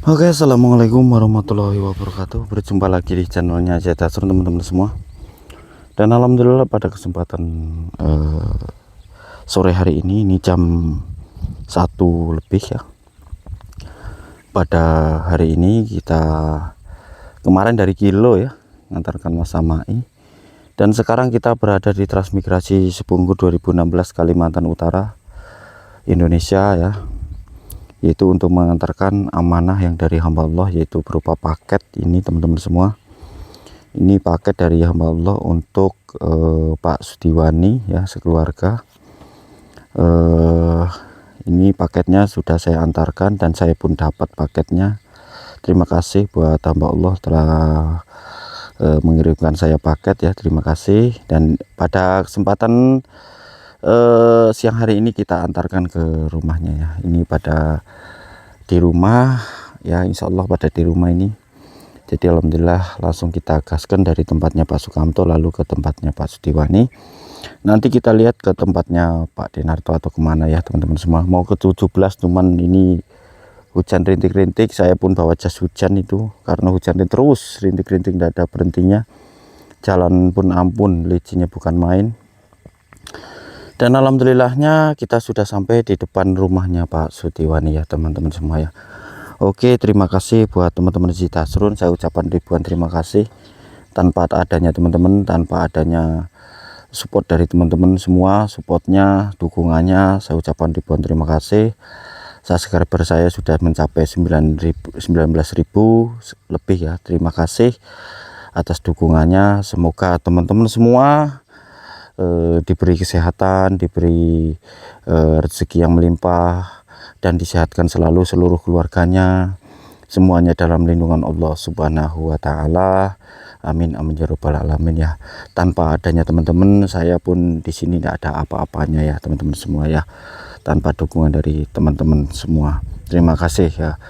Oke, assalamualaikum warahmatullahi wabarakatuh. Berjumpa lagi di channelnya Zetasrun teman-teman semua. Dan alhamdulillah pada kesempatan sore hari ini jam 1 lebih ya. Pada hari ini kita kemarin dari Kilo ya, ngantarkan Mas Samai. Dan sekarang kita berada di Transmigrasi Sebungkur 2016 Kalimantan Utara, Indonesia ya. Yaitu untuk mengantarkan amanah yang dari hamba Allah, yaitu berupa paket ini teman-teman semua. Ini paket dari hamba Allah untuk Pak Sudiwani ya, sekeluarga. Ini paketnya sudah saya antarkan dan saya pun dapat paketnya. Terima kasih buat hamba Allah telah mengirimkan saya paket ya, terima kasih. Dan pada kesempatan siang hari ini kita antarkan ke rumahnya ya. Ini pada di rumah ya, insya Allah pada di rumah ini. Jadi alhamdulillah langsung kita gaskan dari tempatnya Pak Sukamto lalu ke tempatnya Pak Sudiwani. Nanti kita lihat ke tempatnya Pak Denarto atau kemana ya teman-teman semua. Mau ke 17 cuman ini hujan rintik-rintik, saya pun bawa jas hujan itu karena hujan terus rintik-rintik tidak ada berhentinya. Jalan pun ampun licinnya bukan main. Dan alhamdulillahnya kita sudah sampai di depan rumahnya Pak Sudiwani ya teman-teman semua ya. Oke, terima kasih buat teman-teman Zetasrun, saya ucapkan ribuan terima kasih. Tanpa adanya teman-teman, tanpa adanya support dari teman-teman semua, supportnya, dukungannya, saya ucapkan ribuan terima kasih. Subscriber saya sudah mencapai 19.000 lebih ya. Terima kasih atas dukungannya. Semoga teman-teman semua diberi kesehatan, diberi rezeki yang melimpah, dan disehatkan selalu seluruh keluarganya, semuanya dalam lindungan Allah Subhanahu wa Ta'ala. Amin amin ya rabbal alamin ya. Tanpa adanya teman-teman, saya pun di sini tidak ada apa-apanya ya teman-teman semua ya, tanpa dukungan dari teman-teman semua. Terima kasih ya.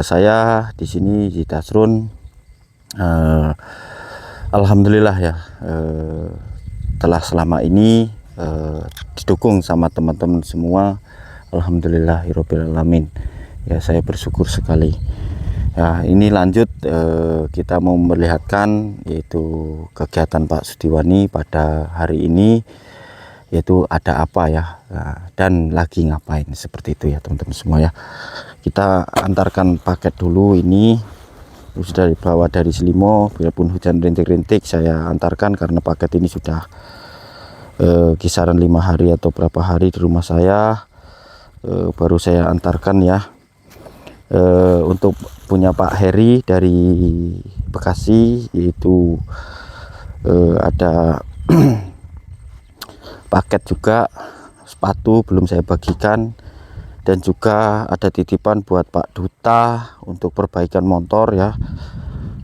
Saya di sini Zetasrun, alhamdulillah ya, telah selama ini didukung sama teman-teman semua. Alhamdulillahirabbil alamin ya, saya bersyukur sekali ya. Ini lanjut kita mau memperlihatkan yaitu kegiatan Pak Sudiwani pada hari ini, yaitu ada apa ya, dan lagi ngapain, seperti itu ya teman-teman semua ya. Kita antarkan paket dulu, ini sudah dibawa dari Selimo, biarpun hujan rintik-rintik saya antarkan karena paket ini sudah kisaran 5 hari atau berapa hari di rumah saya, baru saya antarkan ya. Untuk punya Pak Heri dari Bekasi, yaitu ada paket juga, sepatu belum saya bagikan, dan juga ada titipan buat Pak Duta untuk perbaikan motor ya.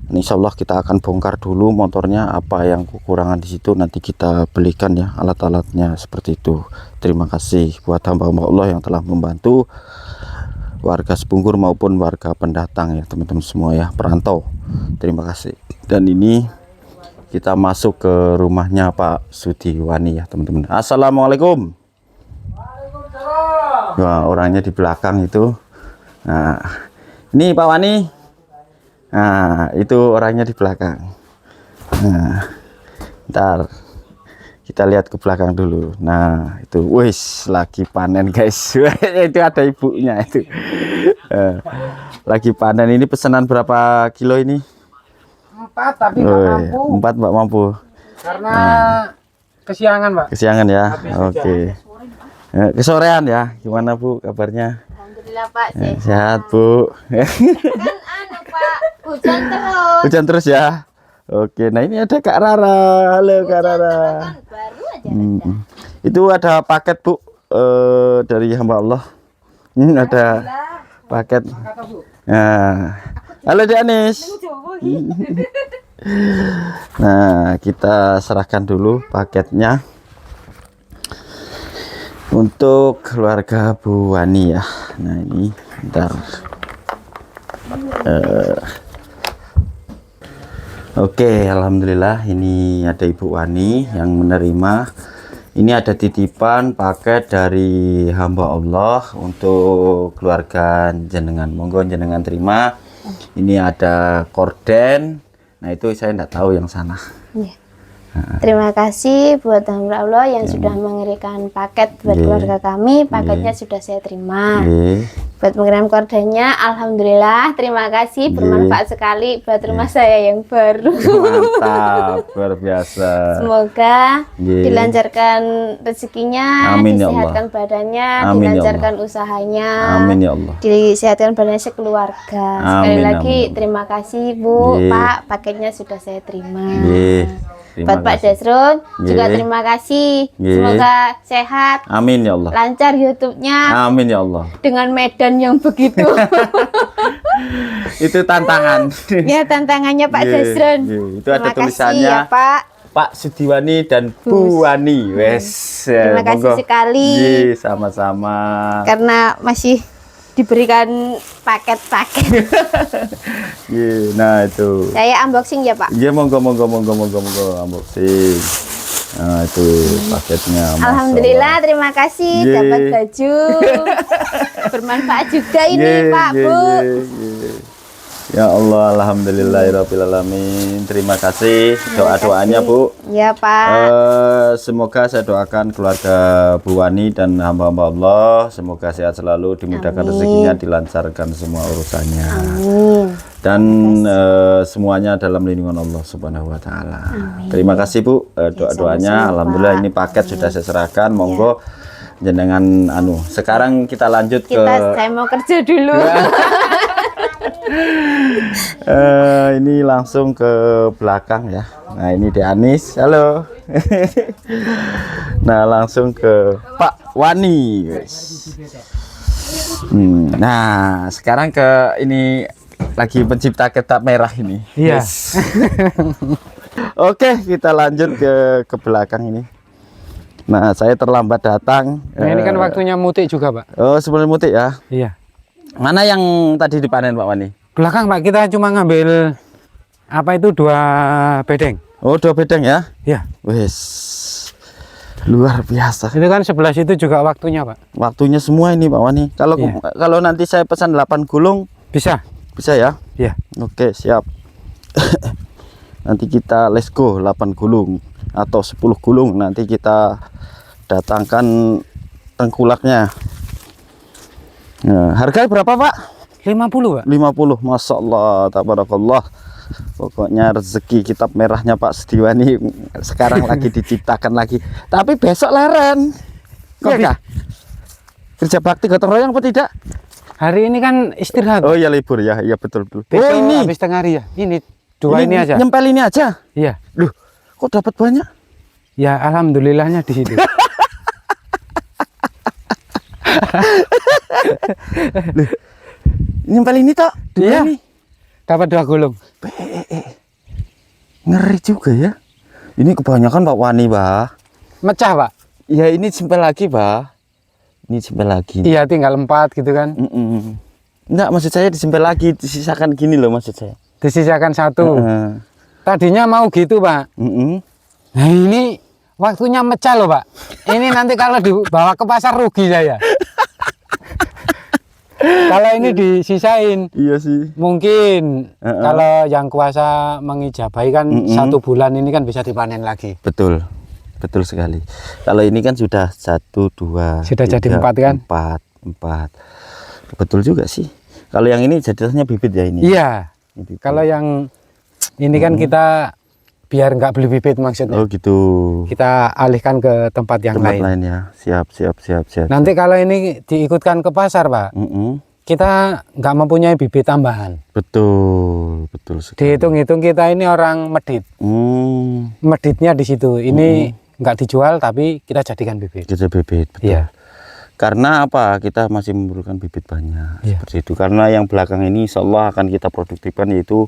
Insya Allah kita akan bongkar dulu motornya, apa yang kekurangan di situ nanti kita belikan ya alat-alatnya, seperti itu. Terima kasih buat hamba-hamba Allah yang telah membantu warga Sebungkur maupun warga pendatang ya teman-teman semua ya, perantau. Terima kasih. Dan ini kita masuk ke rumahnya Pak Sudiwani ya teman-teman. Assalamualaikum. Wah, orangnya di belakang itu. Nah, ini Pak Wani. Nah, itu orangnya di belakang. Nah, ntar kita lihat ke belakang dulu. Nah, itu wis lagi panen guys. Itu ada ibunya itu. Lagi panen. Ini pesanan berapa kilo ini? 4, tapi nggak mampu. 4 Mbak mampu. Karena kesiangan, Pak. Kesiangan ya. Habis Oke. Kesorean ya. Gimana Bu kabarnya? Alhamdulillah Pak, Sehat Bu. Kan anu Pak, hujan terus. Hujan terus ya. Oke, nah ini ada Kak Rara. Halo Kak Rara. Kan baru aja reda. Itu ada paket Bu, dari hamba Allah. Ada paket. Nah, halo Dianis. Nah, kita serahkan dulu paketnya untuk keluarga Bu Wani ya. Nah ini bentar. Oke, alhamdulillah ini ada Ibu Wani yang menerima Ini ada titipan paket dari hamba Allah untuk keluarga jenengan. Monggo jenengan terima. Ini ada korden. Nah itu saya tidak tahu yang sana. Iya. Terima kasih buat hamba Allah yang sudah mengirimkan paket buat keluarga kami. Paketnya sudah saya terima. Buat pengirim kordennya, alhamdulillah, terima kasih, bermanfaat sekali buat rumah saya yang baru. Mantap, luar biasa. Semoga dilancarkan rezekinya, Amin, ya disehatkan badannya, Amin, ya dilancarkan usahanya, Amin ya Allah. disehatkan badannya sekeluarga. Sekali Amin, lagi amin. terima kasih Bu, Ye. Pak, paketnya sudah saya terima. Terima Buat Pak kasih. Desrun juga Ye. terima kasih. Ye. Semoga sehat, Amin ya Allah. lancar YouTube-nya Amin ya Allah. dengan medan yang begitu. Itu tantangan. Ya tantangannya Pak Ye, Desrun. ye. Itu Terima ada kasih tulisannya ya Pak. Pak Sudiwani dan Bu Wani. Wes. Terima kasih monggo. sekali. Ye, sama-sama. Karena masih diberikan paket-paket. Ye, nah itu. Saya unboxing ya Pak. Iya monggo unboxing. Nah itu paketnya. Masya Alhamdulillah, Allah. terima kasih Ye. dapat baju. Bermanfaat juga ini Ye, Pak ye, Bu. ye. Ya Allah, alhamdulillahirabbil alamin. Terima kasih doa-doanya Bu. Ya Pak. Semoga saya doakan keluarga Bu Wani dan hamba-hamba Allah semoga sehat selalu, dimudahkan Amin. rezekinya, dilancarkan semua urusannya. Amin. Dan semuanya dalam lindungan Allah Subhanahu wa taala. Terima kasih Bu doa-doanya. Sama-sama, Alhamdulillah Pak. ini paket sudah saya serahkan. Monggo jenengan sekarang kita lanjut Saya mau kerja dulu. ini langsung ke belakang ya. Nah ini Dek Anis, halo. Nah langsung ke Pak Wani. Nah sekarang ke ini lagi pencipta kitab merah ini. Iya. Oke kita lanjut ke belakang ini. Nah saya terlambat datang. Nah, ini kan waktunya mutik juga Pak. Oh sebelum mutik ya. Iya. Mana yang tadi dipanen Pak Wani? Belakang Pak, kita cuma ngambil apa itu 2 bedeng. Oh 2 bedeng ya? Iya. Wes luar biasa. Itu kan 11 itu juga waktunya Pak. Waktunya semua ini Pak Wani. Kalau Iya. kalau nanti saya pesan 8 gulung Bisa. bisa ya? Iya. Oke siap. Nanti kita let's go 8 gulung atau 10 gulung nanti kita datangkan tengkulaknya. Nah, harga berapa Pak? 50 Pak. 50. Masya Allah, tabarakallah. Pokoknya rezeki kitab merahnya Pak Sudiwani sekarang lagi diciptakan lagi. Tapi besok leren. Kok Iya, ya? Kerja bakti gotong royong apa tidak? Hari ini kan istirahat. Oh iya libur ya, iya betul. Besok Oh ini, habis tengah hari ya. Ini 2 ini aja. Nyempel ini aja. Iya. Loh, kok dapat banyak? Ya alhamdulillahnya di situ. Nyempel ini toh? Iya. Ini. Dapat 2 gulung. Ngeri juga ya. Ini kebanyakan Pak Wani, Bah. Mecah Pak. Ya ini simpel lagi, Bah. Ini simpel lagi. Iya, tinggal 4 gitu kan. Enggak, maksud saya disimpel lagi, disisakan gini loh maksud saya. Disisakan 1. Tadinya mau gitu Pak. Nah ini waktunya mecah loh Pak. Ini nanti kalau dibawa ke pasar rugi saya. Kalau ini disisain, Iya sih. mungkin kalau yang kuasa mengijabahi kan 1 bulan ini kan bisa dipanen lagi. Betul. Betul sekali. Kalau ini kan sudah 1, 2, Sudah jadi 4 kan? 4. Betul juga sih. Kalau yang ini jadinya bibit ya ini. Iya. Ini bibit. Kalau yang ini kan kita biar nggak beli bibit maksudnya. Oh gitu. Kita alihkan ke tempat yang Tempat lain. lain ya. Siap. Nanti kalau ini diikutkan ke pasar Pak, kita nggak mempunyai bibit tambahan. Betul sekali. Dihitung-hitung kita ini orang medit. Meditnya di situ. Ini nggak dijual tapi kita jadikan bibit. Kita bibit, betul. Iya. Karena apa? Kita masih memerlukan bibit banyak. Iya. Seperti itu. Karena yang belakang ini insya Allah akan kita produktifkan yaitu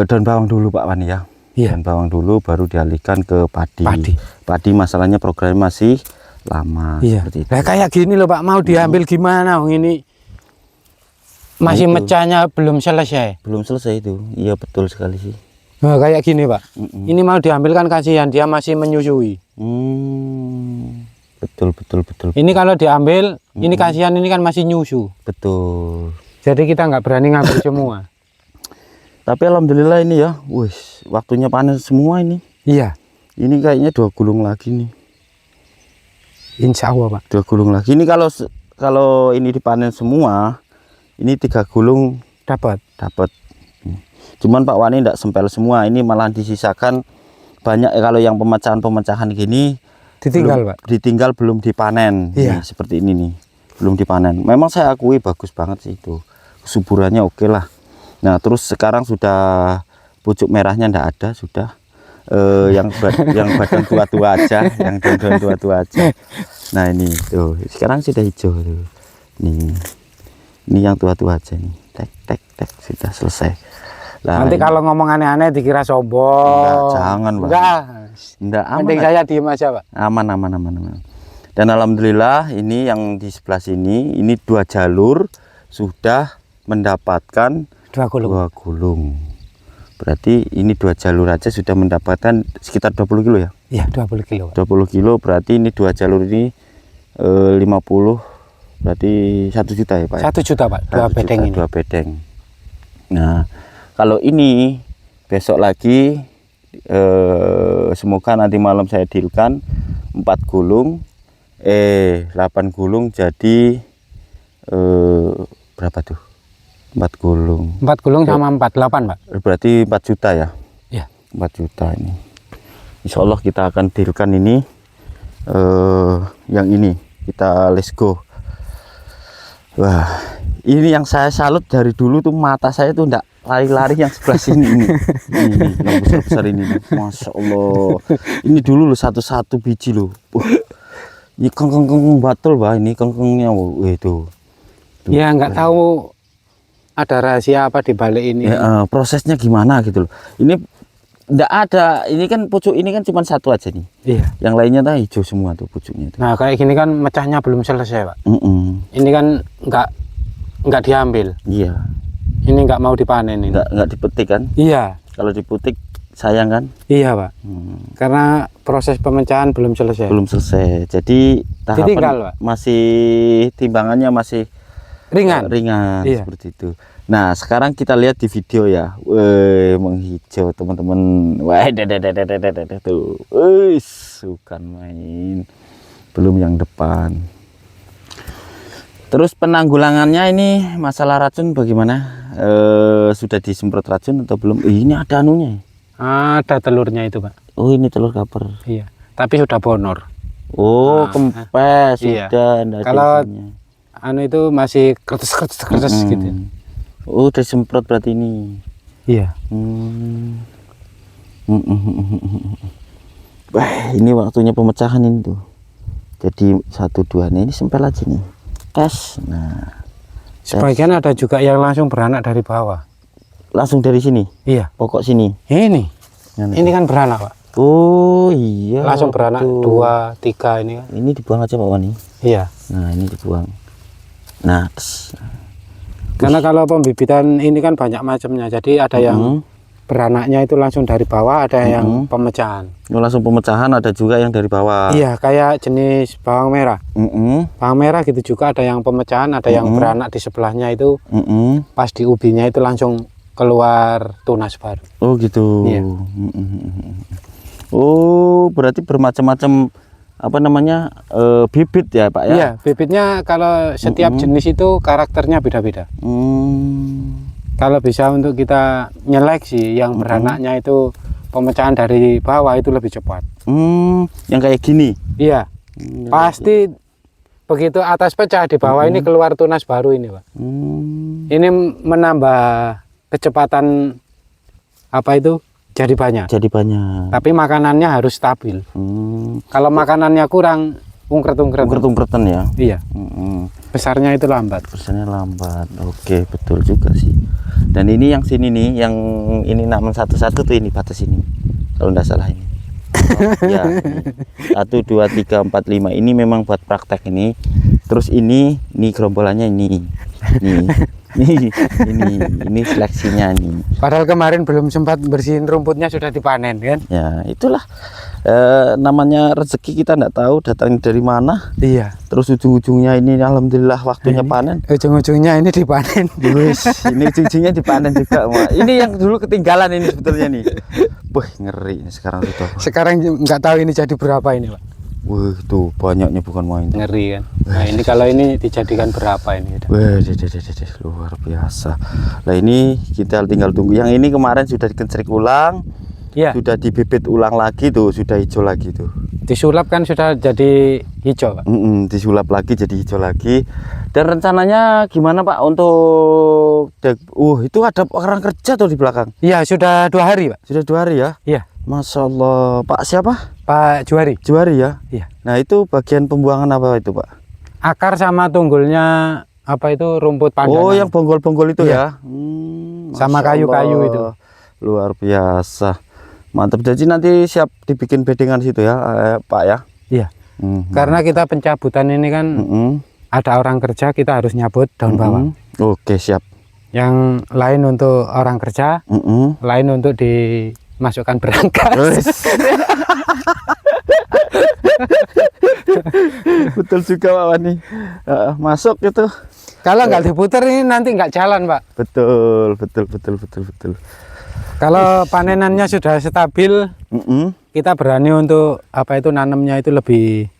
daun bawang dulu Pak Wani ya. Iya. Daun bawang dulu baru dialihkan ke padi. Padi masalahnya programnya masih lama. Iya. Seperti itu. Nah, kayak gini loh Pak, mau diambil gimana? Ini masih Nah, itu. mecahnya belum selesai. Belum selesai itu. Iya betul sekali sih. Nah, kayak gini Pak. Ini mau diambil kan kasihan, dia masih menyusui. Betul. Ini kalau diambil, ini kasihan, ini kan masih nyusu. Betul. Jadi kita nggak berani ngambil semua. Tapi alhamdulillah ini ya, wis waktunya panen semua ini. Iya. Ini kayaknya 2 gulung lagi nih. Insya Allah Pak. 2 gulung lagi. Ini kalau ini dipanen semua, ini 3 gulung Dapat. Cuman Pak Wani tidak sempel semua. Ini malah disisakan banyak. Kalau yang pemecahan gini Ditinggal Pak. Ditinggal belum dipanen. Iya. Nih, seperti ini nih, belum dipanen. Memang saya akui bagus banget sih itu. Kesuburannya oke lah. Nah terus sekarang sudah pucuk merahnya ndak ada, sudah yang badan tua-tua aja, yang daun tua-tua aja. Nah ini tuh sekarang sudah hijau tuh. Nih ini yang tua-tua aja nih, tek sudah selesai. Nah, nanti kalau ngomong aneh-aneh dikira sombong. Enggak, jangan Pak. Enggak, aman. Mending saya diem aja Pak. Aman. Dan alhamdulillah ini yang di sebelah sini, ini 2 jalur sudah mendapatkan 2 gulung. Berarti ini 2 jalur aja sudah mendapatkan sekitar 20 kilo ya? Iya 20 kilo. 20 kilo berarti ini 2 jalur ini 50 berarti 1 juta ya Pak? 1 juta Pak, 2 bedeng ini. 2 bedeng. Nah kalau ini besok lagi semoga nanti malam saya dealkan 4 gulung 8 gulung jadi berapa tuh? 4 gulung. 4 gulung sama 48 Pak. Berarti 4 juta ya? Iya. 4 juta ini. Insya Allah kita akan dealkan ini. Yang ini kita let's go. Wah, ini yang saya salut dari dulu tuh, mata saya tuh enggak lari-lari yang sebelah sini ini. Ini yang besar-besar ini. Masya Allah. Ini dulu loh satu biji loh. Ini kengkeng batul Pak, ini kengkengnya itu. Ya nggak tahu ada rahasia apa di balik ini. Ya, prosesnya gimana gitu loh. Ini enggak ada, ini kan pucuk ini kan cuma 1 aja nih. Iya. Yang lainnya tuh hijau semua tuh pucuknya itu. Nah kayak gini kan mecahnya belum selesai Pak. Ini kan nggak diambil. Iya. Ini nggak mau dipanen ini. Nggak dipetik kan? Iya. Kalau dipetik sayang kan? Iya Pak. Karena proses pemecahan belum selesai. Belum selesai. Jadi tahapan Ditinggal, Pak. masih timbangannya masih Ringan. Iya. Seperti itu. Nah sekarang kita lihat di video ya. Menghijau teman-teman. Wah, tuh. Bukan main. Belum yang depan. Terus penanggulangannya ini masalah racun bagaimana? Sudah disemprot racun atau belum? Ini ada anunya. Ada telurnya itu Pak. Oh ini telur kaper. Iya. Tapi sudah bonor. Oh kempes iya. Sudah. Kalau anu itu masih kertas gitu. Oh udah semprot berarti ini. Iya. Wah ini waktunya pemecahan ini tuh. Jadi 1, 2 nih, ini sempel aja nih. Tes. Nah. Sebagian ada juga yang langsung beranak dari bawah. Langsung dari sini. Iya. Pokok sini. Ini. Ini kan beranak Pak. Oh iya. Langsung beranak 2, 3 ini kan. Ini dibuang aja Pak Wani. Iya. Nah ini dibuang. Nah. Karena kalau pembibitan ini kan banyak macamnya. Jadi ada yang beranaknya itu langsung dari bawah, ada yang pemecahan. Langsung pemecahan, ada juga yang dari bawah. Iya, kayak jenis bawang merah. Bawang merah gitu juga ada yang pemecahan, ada yang beranak di sebelahnya itu. Pas di ubinya itu langsung keluar tunas baru. Oh gitu. Iya. Oh berarti bermacam-macam apa namanya bibit ya Pak ya? Iya, bibitnya kalau setiap jenis itu karakternya beda-beda. Kalau bisa untuk kita nyeleksi yang beranaknya itu pemecahan dari bawah itu lebih cepat. Yang kayak gini? Iya. Pasti begitu atas pecah di bawah ini keluar tunas baru ini Pak. Ini menambah kecepatan apa itu jadi banyak. Jadi banyak. Tapi makanannya harus stabil. Kalau makanannya kurang ungkret-ungkretan ya. Iya. Besarnya itu lambat. Besarnya lambat. Oke betul juga sih. Dan ini yang sini nih, yang ini namun satu-satu tuh ini batas ini. Kalau nggak salah ini. Ya. 1, 2, 3, 4, 5 ini memang buat praktek ini. Terus ini gerombolannya ini. Ini seleksinya nih. Padahal kemarin belum sempat bersihin rumputnya sudah dipanen kan? Ya itulah namanya rezeki, kita nggak tahu datang dari mana. Iya. Terus ujung-ujungnya ini alhamdulillah waktunya panen. Ujung-ujungnya ini dipanen. Ini ujung-ujungnya dipanen juga. Wah, ini yang dulu ketinggalan ini sebetulnya nih. Wah ngeri ini sekarang sudah. Sekarang nggak tahu ini jadi berapa ini Pak. Wah itu banyaknya bukan main. Ngeri kan. Nah ini kalau ini dijadikan berapa ini? Wah luar biasa. Nah ini kita tinggal tunggu. Yang ini kemarin sudah dikencrik ulang. Iya. Sudah dibibit ulang lagi tuh, sudah hijau lagi tuh. Disulap kan sudah jadi hijau Pak. Disulap lagi jadi hijau lagi. Dan rencananya gimana Pak untuk itu ada orang kerja tuh di belakang. Iya sudah 2 hari Pak. Sudah 2 hari ya? Iya. Masya Allah. Pak siapa? Pak Juari. Juari ya? Iya. Nah itu bagian pembuangan apa itu Pak? Akar sama tunggulnya apa itu rumput pandangan. Oh yang bonggol-bonggol itu Iya. ya? Sama kayu-kayu itu. Luar biasa. Mantap, jadi nanti siap dibikin bedengan situ ya Pak ya? Iya. Karena kita pencabutan ini kan ada orang kerja, kita harus nyabut daun bawang. Oke siap. Yang lain untuk orang kerja, lain untuk dimasukkan berangkas. Betul juga Pak Wani. Masuk gitu. Kalau nggak diputer ini nanti nggak jalan Pak. Betul. Kalau panenannya sudah stabil, kita berani untuk apa itu nanamnya itu lebih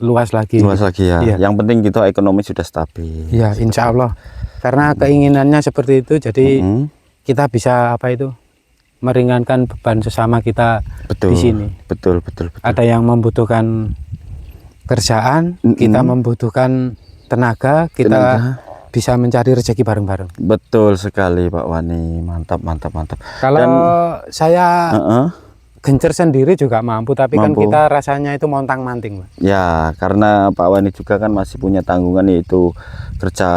luas lagi. Luas lagi ya. Iya. Yang penting kita ekonomi sudah stabil. Iya, insya Allah. Karena keinginannya seperti itu, jadi kita bisa apa itu meringankan beban sesama kita di sini. Betul. Ada yang membutuhkan kerjaan, kita membutuhkan tenaga, kita bisa mencari rezeki bareng-bareng. Betul sekali Pak Wani, mantap. Kalau saya gencer sendiri juga mampu, tapi kan kita rasanya itu montang-manting Pak. Ya karena Pak Wani juga kan masih punya tanggungan, yaitu kerja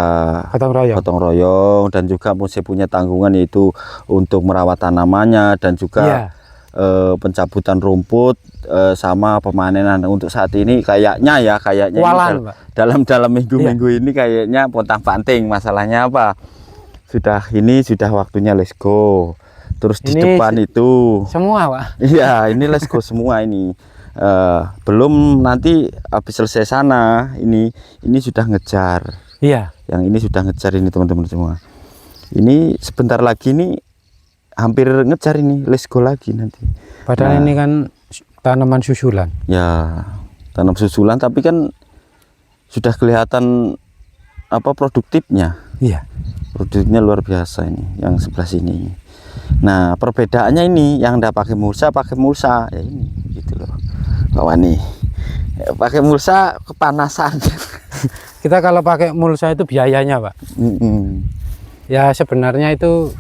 gotong royong dan juga masih punya tanggungan yaitu untuk merawat tanamannya dan juga pencabutan rumput sama pemanenan. Untuk saat ini kayaknya dalam minggu-minggu ini kayaknya pontang-panting. Masalahnya apa? Sudah waktunya let's go. Terus di depan itu semua Pak. Iya ini let's go semua ini. Belum nanti habis selesai sana ini sudah ngejar. Iya. Yang ini sudah ngejar ini teman-teman semua. Ini sebentar lagi nih hampir ngejar ini, let's go lagi nanti. Padahal ini kan tanaman susulan. Ya, tanam susulan tapi kan sudah kelihatan apa produktifnya. Iya. Produktifnya luar biasa ini, yang sebelah sini. Nah, perbedaannya ini yang ndak pakai mulsa ya ini gitu loh. Pak Wani. Pakai mulsa kepanasan. Kita kalau pakai mulsa itu biayanya Pak. Ya sebenarnya itu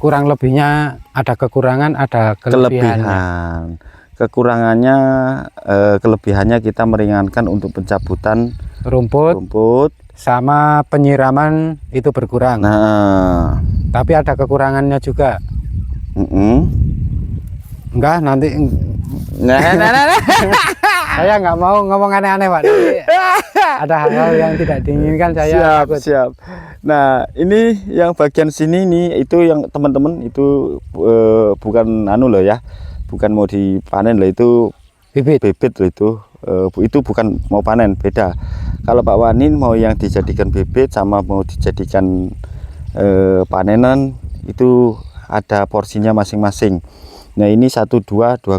kurang lebihnya ada kekurangan, ada kelebihan. Kelebihannya kita meringankan untuk pencabutan rumput sama penyiraman itu berkurang. Nah, tapi ada kekurangannya juga. Enggak, nanti saya nggak mau ngomong aneh-aneh Pak. Ada hal-hal yang tidak diinginkan saya. Siap. Nah ini yang bagian sini nih, itu yang teman-teman itu bukan loh ya, bukan mau dipanen loh, itu bibit loh itu bukan mau panen, beda. Kalau Pak Wani mau yang dijadikan bibit sama mau dijadikan panenan itu ada porsinya masing-masing. Nah ini 2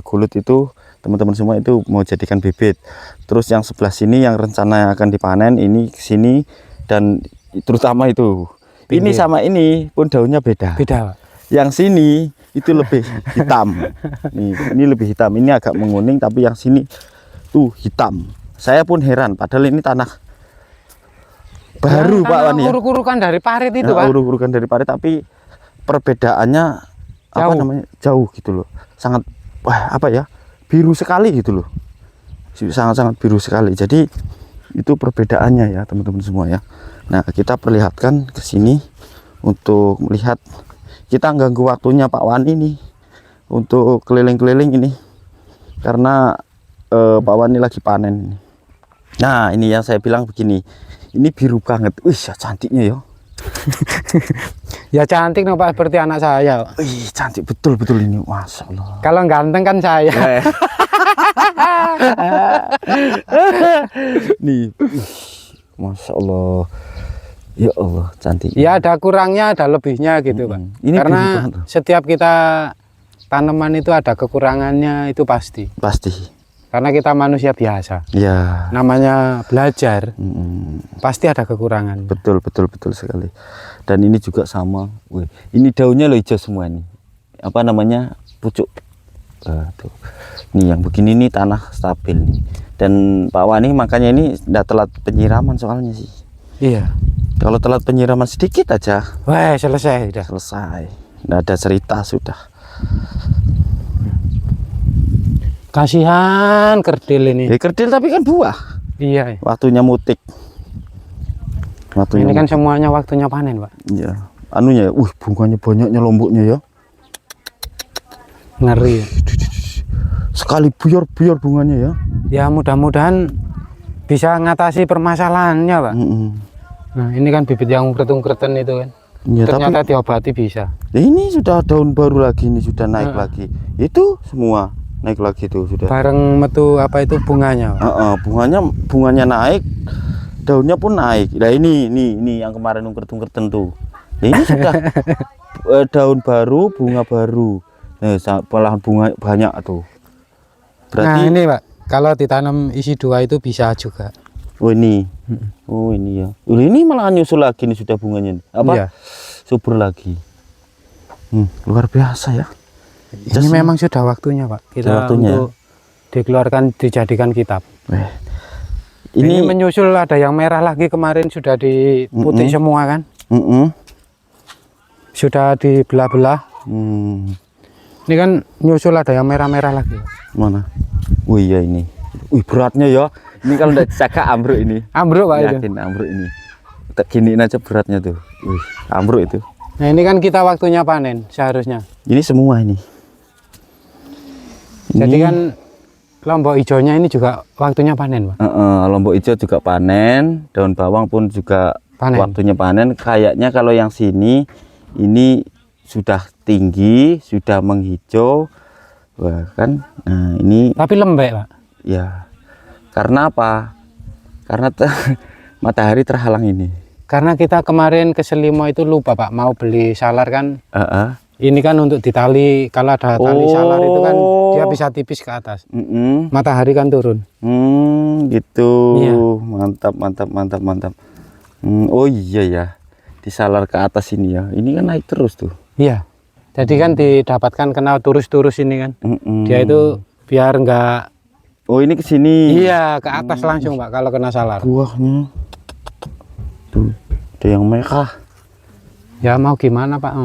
gulut itu teman-teman semua itu mau jadikan bibit. Terus yang sebelah sini yang rencana akan dipanen ini sini, dan terutama itu ini sama ini pun daunnya beda. Yang sini itu lebih hitam. Ini lebih hitam, ini agak menguning, tapi yang sini tuh hitam. Saya pun heran, padahal ini tanah baru Pak Wani ya. Uruk-urukan dari parit itu Pak. Uruk-urukan dari parit, tapi perbedaannya jauh gitu loh. Sangat biru sekali gitu loh. Sangat-sangat biru sekali. Jadi itu perbedaannya ya teman-teman semua ya. Nah kita perlihatkan ke sini untuk melihat, kita ganggu waktunya Pak Wani nih untuk keliling-keliling ini karena Pak Wani lagi panen. Nah ini yang saya bilang begini, ini biru banget, wih cantiknya ya, Ya cantik no Pak, seperti anak saya. Ih, cantik betul ini, masya Allah. Kalau ganteng kan saya. Nih, masya Allah. Ya Allah, cantik. Ya ada kurangnya, ada lebihnya gitu Pak. Ini Karena biru banget loh. setiap kita tanaman itu ada kekurangannya, itu pasti. Pasti. Karena kita manusia biasa. Ya. Namanya belajar, pasti ada kekurangan. Betul sekali. Dan ini juga sama. Wih, ini daunnya loh hijau semua nih. Apa namanya? Pucuk. Tuh. Nih yang begini nih tanah stabil nih. Dan Pak Wani makanya ini tidak telat penyiraman soalnya sih. Iya. Kalau telat penyiraman sedikit aja, Wah, selesai udah. selesai. Nggak ada cerita sudah. Kasihan kerdil ini. Ya kerdil tapi kan buah. Iya. Waktunya mutik. Waktunya Ini kan semuanya waktunya panen, Pak. Iya. Anunya ya, bunganya banyaknya lomboknya ya. Ngeri. Sekali buyar bunganya ya. Ya mudah-mudahan bisa ngatasi permasalahannya, Pak. Nah, ini kan bibit yang ungkret-ungkretan itu kan. Ya, Ternyata tapi diobati bisa. ya ini sudah daun baru lagi, ini sudah naik lagi. Itu semua naik lagi tuh sudah. Bareng metu apa itu bunganya, Pak. Bunganya naik, daunnya pun naik. Nah ini yang kemarin ungkret-ungkretan tuh. Ya ini sudah daun baru, bunga baru. Nah, pelahan bunga banyak tuh. Berarti Nah, ini, Pak. Kalau ditanam isi 2 itu bisa juga. oh ini. Oh ini ya. Ini malah nyusul lagi nih sudah bunganya. Apa? Iya. Subur lagi. Luar biasa ya. Ini memang sudah waktunya, Pak. Kita waktunya, untuk dikeluarkan dijadikan kitab. Ini Ini menyusul, ada yang merah lagi kemarin sudah diputih semua kan? Sudah dibelah-belah. Ini kan nyusul ada yang merah-merah lagi. mana? Oh iya ini. Beratnya ya. Ini kalau udah dijaga ambruk ini. Ambruk, Pak, itu. Yakin ambruk ini. Kita giniin aja beratnya tuh. Ambruk itu. Nah, ini kan kita waktunya panen seharusnya. Ini semua ini. Jadi kan lombok hijaunya ini juga waktunya panen, Pak. Lombok hijau juga panen, daun bawang pun juga Panen. waktunya panen. Kayaknya kalau yang sini ini sudah tinggi, sudah menghijau. Wah, kan. Nah, ini Tapi lembek, Pak. ya. Karena apa? Karena matahari terhalang ini. Karena kita kemarin ke Selimo itu lupa, Pak, mau beli salar kan. Ini kan untuk ditali, kalau ada tali salar itu kan dia bisa tipis ke atas. Matahari kan turun. Gitu. Iya. Mantap. Oh iya ya. Disalar ke atas ini ya. Ini kan naik terus tuh. Iya. Jadi kan didapatkan kenal turus-turus ini kan. Dia itu biar enggak. Oh ini ke sini. Iya, ke atas langsung, Pak, kalau kena salar. Buahnya. Tuh, ada yang merah. Ya mau gimana, Pak?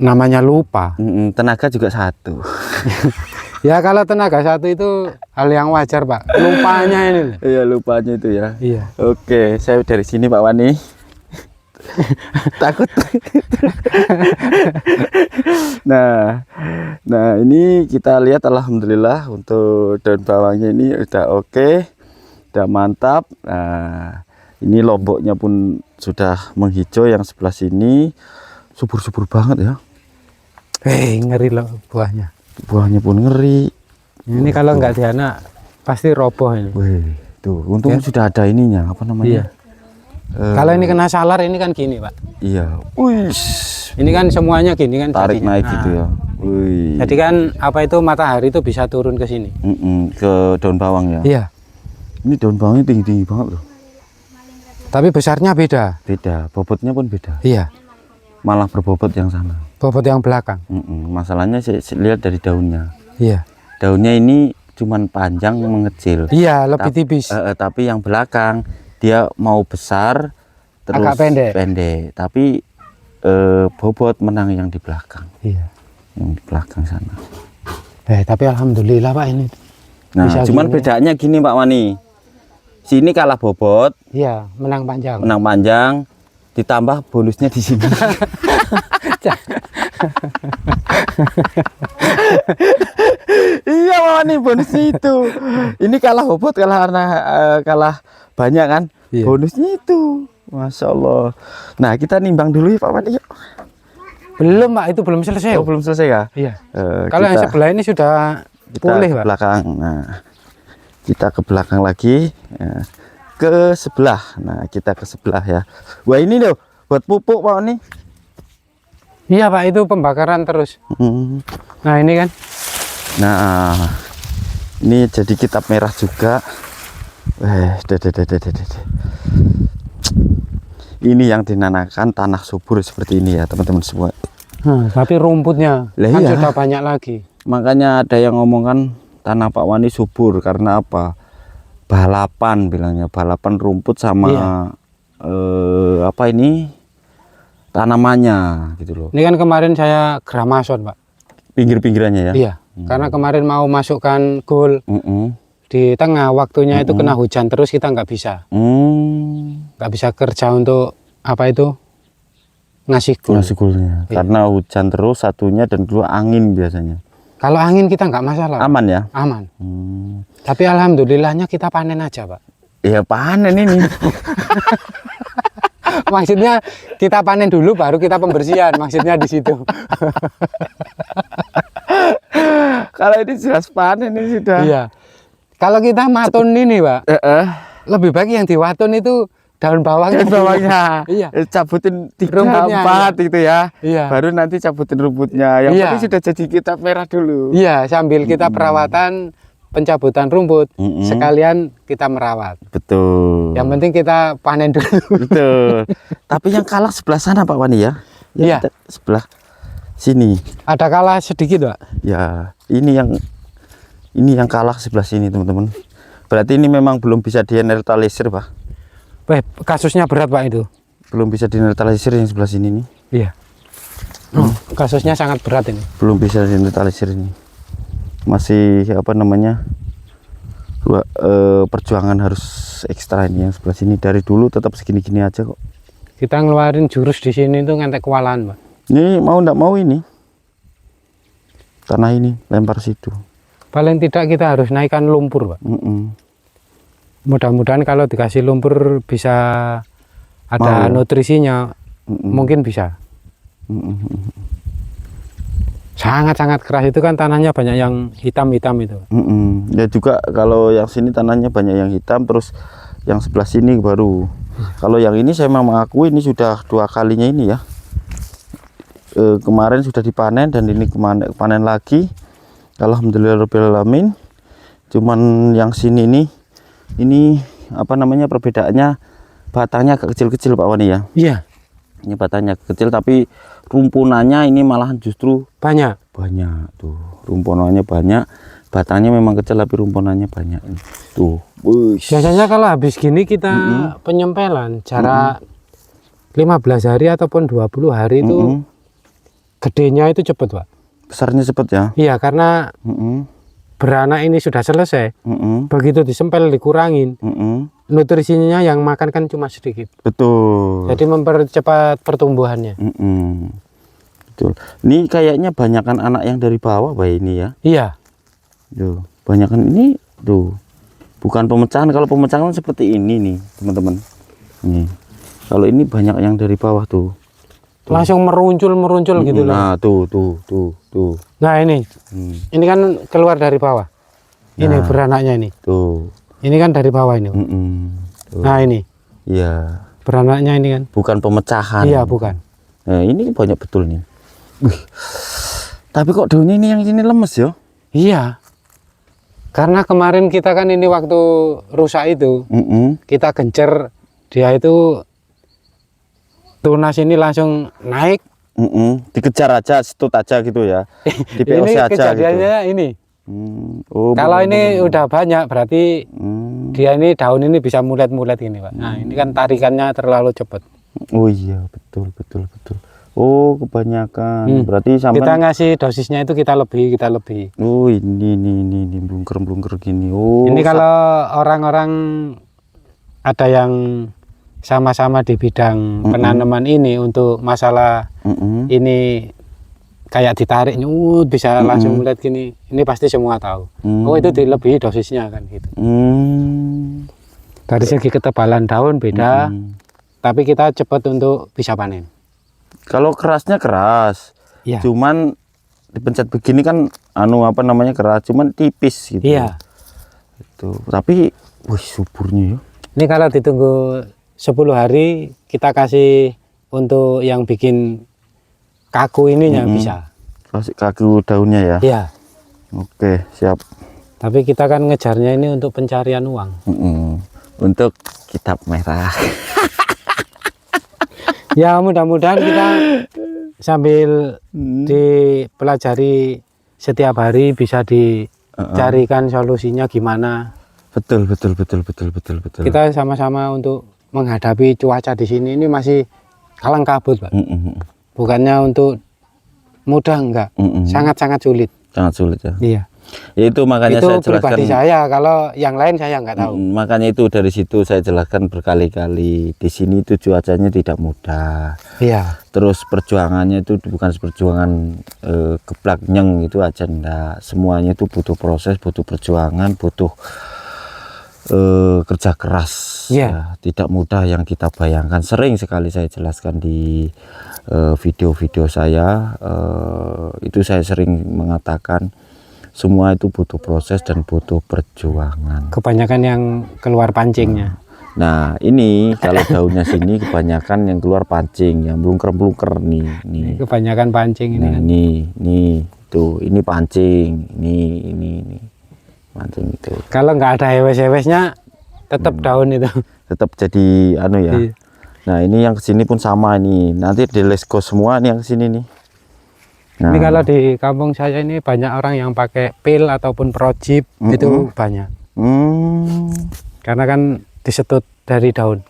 Namanya lupa. Tenaga juga satu. Ya kalau tenaga satu itu hal yang wajar, Pak. Lupanya ini. Iya, lupanya itu ya. Iya. Oke, saya dari sini Pak Wani. Takut. Nah ini kita lihat alhamdulillah untuk daun bawangnya ini udah oke, udah mantap. Nah ini lomboknya pun sudah menghijau, yang sebelah sini subur-subur banget ya. Ngeri loh buahnya. Buahnya pun ngeri. Ini kalau nggak dianak pasti roboh ini. Wih, tuh untung sudah ada ininya, apa namanya? Iya. Kalau ini kena salar ini kan gini, Pak. Iya. Wih. Ini kan semuanya gini kan. Tarik jadinya. naik gitu ya. Wih. Jadi kan apa itu matahari itu bisa turun ke sini. Ke daun bawang ya. Iya. Ini daun bawangnya tinggi-tinggi banget loh. Tapi besarnya beda. Beda, bobotnya pun beda. Iya. Malah berbobot yang sana. Bobot yang belakang. Masalahnya saya lihat dari daunnya. Iya. Daunnya ini cuman panjang mengecil. Iya, lebih tipis. Tapi yang belakang dia mau besar terus agak pendek. Tapi bobot menang yang di belakang. Iya. Yang di belakang sana. Tapi alhamdulillah, Pak, ini. Nah, bisa cuman gini. bedanya gini Pak Wani. Sini kalah bobot, Iya, menang panjang. menang panjang, ditambah bonusnya di sini. Iya Pak Wani, bonusnya itu. Ini kalah bobot, kalah banyak kan? Iya. Bonusnya itu. Masya Allah. Nah, kita nimbang dulu ya Pak Wani. Yuk. Belum Pak, itu belum selesai. Oh, belum selesai ya? Iya. Kalau yang sebelah ini sudah pulih ke Pak. belakang. Nah, kita ke belakang lagi. Ya. Ke sebelah. Nah, kita ke sebelah ya. Wah, ini loh buat pupuk Pak Wani. Iya Pak, itu pembakaran terus. Nah ini kan. Nah, ini jadi kitab merah juga. Ini yang dinamakan tanah subur seperti ini ya teman-teman semua. Tapi rumputnya kan iya. sudah banyak lagi. Makanya ada yang ngomongkan tanah Pak Wani subur karena apa? Balapan bilangnya, balapan rumput sama iya. Apa ini? Tanamannya gitu loh. Ini kan kemarin saya gramason Pak. Pinggir-pinggirannya ya? Iya. Karena kemarin mau masukkan gol di tengah, waktunya itu kena hujan terus, kita nggak bisa. Nggak bisa kerja untuk apa itu ngasih gol. Ngasih golnya. Iya. Karena hujan terus satunya dan kedua angin biasanya. Kalau angin kita nggak masalah. Aman ya? Aman. Tapi alhamdulillahnya kita panen aja Pak. Iya panen ini. Maksudnya kita panen dulu baru kita pembersihan, maksudnya di situ. Kalau ini jelas panen ini sudah. Iya. Kalau kita matun ini Pak, lebih baik yang diwatun itu daun bawangnya. Bawangnya. Iya. Cabutin 3, Rumputnya, 4 itu ya. Iya. Baru nanti cabutin rumputnya. Yang Iya. penting sudah jadi kitab merah dulu. Iya, sambil kita perawatan pencabutan rumput, sekalian kita merawat. Betul. Yang penting kita panen dulu. Betul. Tapi yang kalah sebelah sana Pak Wani ya? Iya. Sebelah sini. Ada kalah sedikit Pak. Ya, ini yang kalah sebelah sini teman-teman. Berarti ini memang belum bisa dinetralisir Pak. Kasusnya berat Pak itu. Belum bisa dinetralisir yang sebelah sini nih. Iya. Kasusnya sangat berat ini. Belum bisa dinetralisir ini. Masih apa namanya? Perjuangan harus ekstra ini yang sebelah sini. Dari dulu tetap segini-gini aja kok. Kita ngeluarin jurus di sini tuh ngantek kewalahan Pak. Ini mau ndak mau ini. Tanah ini lempar situ. Paling tidak kita harus naikkan lumpur Pak. Mudah-mudahan kalau dikasih lumpur bisa ada nutrisinya, mungkin bisa. Sangat-sangat keras itu kan tanahnya banyak yang hitam-hitam itu. Ya juga kalau yang sini tanahnya banyak yang hitam, terus yang sebelah sini baru. Kalau yang ini saya memang mengakui ini sudah 2 kalinya ini ya. Kemarin sudah dipanen dan ini panen lagi. Alhamdulillahirobbilalamin. Cuman yang sini ini apa namanya perbedaannya, batangnya agak kecil-kecil Pak Wani ya. Iya. Ini batangnya kecil tapi rumpunannya ini malahan justru banyak tuh, rumpunannya banyak, batangnya memang kecil tapi rumpunannya banyak tuh. Biasanya kalau habis gini kita penyempelan jarak 15 hari ataupun 20 hari itu gedenya itu cepet Pak, besarnya cepet ya. Iya karena beranak ini sudah selesai, begitu disempel dikurangin, nutrisinya yang makan kan cuma sedikit. Betul. Jadi mempercepat pertumbuhannya. Betul. Ini kayaknya banyakan anak yang dari bawah Pak ini ya. Iya. Tuh, banyakan ini tuh. Bukan pemecahan. Kalau pemecahan seperti ini nih, teman-teman. Nih. Kalau ini banyak yang dari bawah tuh. Langsung meruncul gitu loh. Nah, tuh. Nah, ini. Ini kan keluar dari bawah. Ini beranaknya ini. Tuh. Ini kan dari bawah ini. Nah, ini. Iya. Beranaknya ini kan. Bukan pemecahan. Iya, bukan. Nah, ini banyak betul nih. Wih. Tapi kok daunnya ini yang sini lemes ya? Iya. Karena kemarin kita kan ini waktu rusak itu, kita gencer, dia itu tunas ini langsung naik. Dikejar aja, setut aja gitu ya. Di POC ini aja kejadiannya gitu. ini. Kalau ini udah banyak berarti dia ini daun ini bisa mulet-mulet gini Pak. Nah ini kan tarikannya terlalu cepat. Oh iya betul. Oh kebanyakan. Berarti sampai kita ngasih dosisnya itu kita lebih. Oh ini blungker gini. Oh ini kalau orang-orang ada yang sama-sama di bidang penanaman ini untuk masalah ini kayak ditarik bisa langsung melihat gini, ini pasti semua tahu. Oh itu dilebihi dosisnya kan gitu. Dari segi ketebalan daun beda, tapi kita cepat untuk bisa panen. Kalau kerasnya keras, Iya. cuman dipencet begini kan apa namanya keras, cuman tipis gitu. Iya. Itu. Tapi, wih suburnya ya. Ini kalau ditunggu 10 hari kita kasih untuk yang bikin kaku ininya bisa. Kasih kaki daunnya ya. Iya. Oke, siap. Tapi kita kan ngejarnya ini untuk pencarian uang. Untuk kitab merah. Ya mudah-mudahan kita sambil dipelajari setiap hari bisa dicarikan solusinya gimana. Betul. Kita sama-sama untuk menghadapi cuaca di sini ini masih kalang kabut, Pak. Bukannya untuk mudah, enggak. Sangat-sangat sulit. Sangat sulit ya. Iya. Itu makanya Itu saya jelaskan. pribadi saya, kalau yang lain saya nggak tahu. Makanya itu dari situ saya jelaskan berkali-kali. Di sini itu cuacanya tidak mudah. Iya. Terus perjuangannya itu bukan perjuangan geblak nyeng itu aja enggak. Semuanya itu butuh proses, butuh perjuangan, butuh kerja keras. Iya. Ya, tidak mudah yang kita bayangkan. Sering sekali saya jelaskan di video-video saya. Itu saya sering mengatakan semua itu butuh proses dan butuh perjuangan. Kebanyakan yang keluar pancingnya. Nah ini kalau daunnya sini kebanyakan yang keluar pancing, yang blungker-blungker nih. Kebanyakan pancing ini. Nah, Kan. ini tuh, ini pancing, ini pancing itu. Kalau nggak ada hewes-hewesnya, tetap daun itu. Tetap jadi anu ya. Iya. Nah ini yang kesini pun sama nih. Nanti di lesko semua nih yang kesini nih. Nah, Ini kalau di kampung saya ini banyak orang yang pakai pil ataupun projip itu banyak. Karena kan disetut dari daun.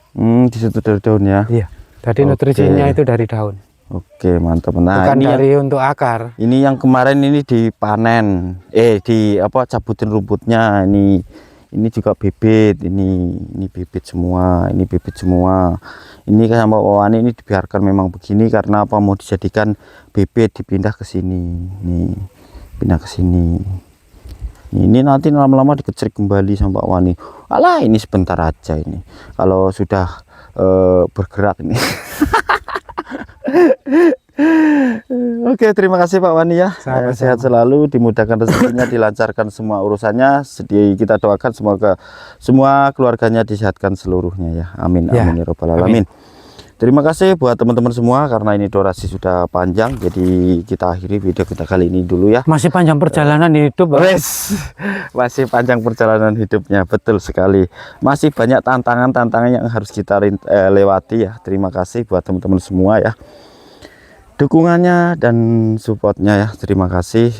di situ dari daun ya. Iya. Jadi nutrisinya itu dari daun. Oke, mantap. Nah, Bukan ini dari untuk akar. ini yang kemarin ini dipanen. Cabutin rumputnya ini juga bibit, ini bibit semua, ini bibit semua. Ini kan sama Wani ini dibiarkan memang begini karena apa, mau dijadikan bibit, dipindah ke sini. Nih, pindah ke sini. Ini nanti lama-lama dikecrik kembali sama Pak Wani. Alah, ini sebentar aja ini. Kalau sudah bergerak ini. Oke, terima kasih Pak Wani ya. Sehat selalu, dimudahkan rezekinya, dilancarkan semua urusannya. Kita doakan semoga semua keluarganya disehatkan seluruhnya ya. Amin amin ya robbal alamin. Terima kasih buat teman-teman semua, karena ini durasi sudah panjang, jadi kita akhiri video kita kali ini dulu ya. Masih panjang perjalanan hidup, Masih panjang perjalanan hidupnya, betul sekali. Masih banyak tantangan-tantangan yang harus kita lewati ya. Terima kasih buat teman-teman semua ya, dukungannya dan supportnya ya. Terima kasih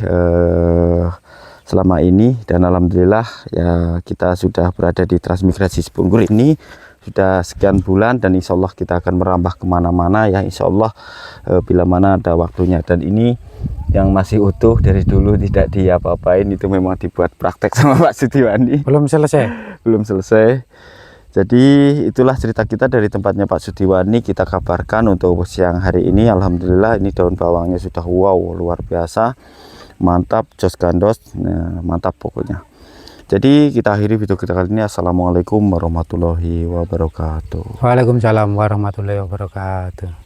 selama ini, dan alhamdulillah ya kita sudah berada di Transmigrasi Sepunggur ini sudah sekian bulan, dan insya Allah kita akan merambah kemana-mana ya, insya Allah bila mana ada waktunya. Dan ini yang masih utuh dari dulu, tidak diapa-apain, itu memang dibuat praktek sama Pak Sudiwani. Belum selesai. Belum selesai. Jadi itulah cerita kita dari tempatnya Pak Sudiwani. Kita kabarkan untuk siang hari ini, alhamdulillah ini daun bawangnya sudah wow, luar biasa, mantap, jos gandos, nah, mantap pokoknya. Jadi kita akhiri video kita kali ini. Assalamualaikum warahmatullahi wabarakatuh. Waalaikumsalam warahmatullahi wabarakatuh.